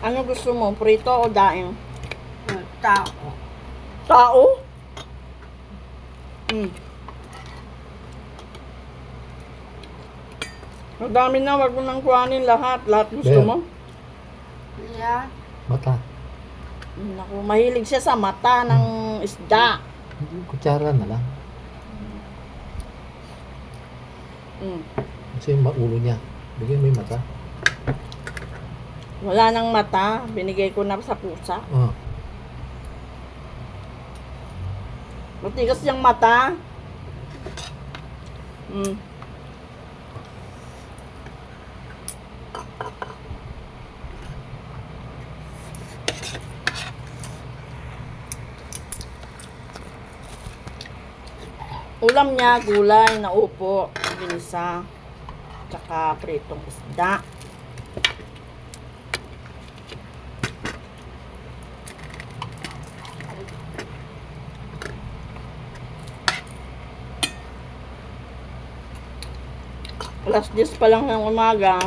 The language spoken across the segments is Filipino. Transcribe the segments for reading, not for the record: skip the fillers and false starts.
Ano gusto mo? Prito o daing? Tao. Tao? Hmm. Madami na, wag mo nang kuhanin lahat. Lahat gusto Bel. mo? Yeah. Mata. Naku, mahilig siya sa mata ng isda. Kutsara na lang. Hmm. Kasi yung ulo niya. Bigyan mo yung mata. Wala nang mata. Binigay ko na sa pusa. Oh. Matigas yung mata. Hmm. Ulam niya, gulay na upo, ginisa, tsaka pritong isda. Alas 10 pa lang ng umaga,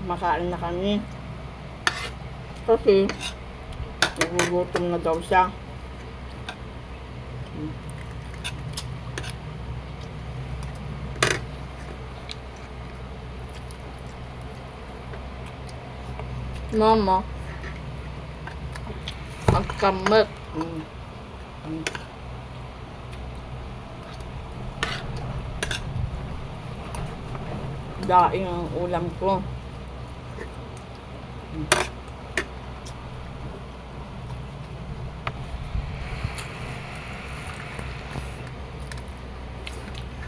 makain na kami. Kasi, nagugutom na daw siya. Mama, ang kamot. Daing ang ulam ko.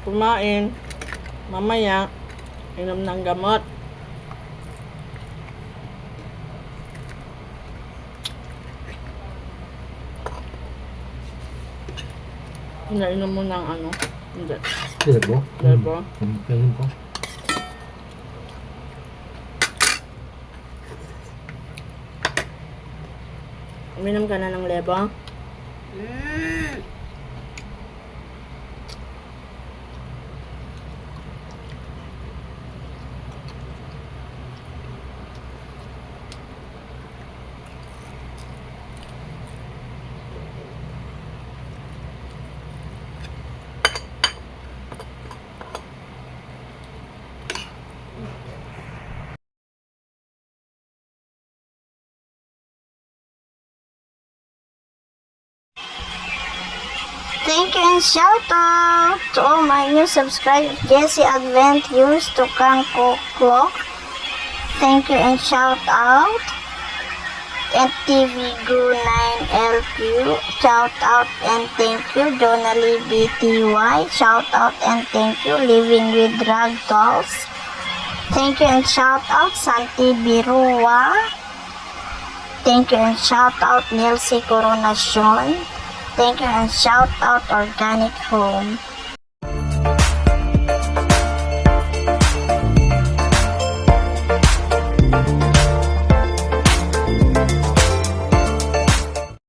Kumain. Mamaya, inom ng gamot. Nainom mo ng ano? Hindi. Lebo? Lebo? Kailan ko? Uminom ka na ng lebo? Mm. Thank you and shout out to all my new subscribers, Jesse Advent News to Kangko Clock. Thank you and shout out. And TV Go 9LQ, shout out and thank you. Donally BTY, shout out and thank you. Living with Drag Dolls, thank you and shout out. Santi Birua, thank you and shout out. Nilsi Coronacion, thank you and shout out. Organic Home,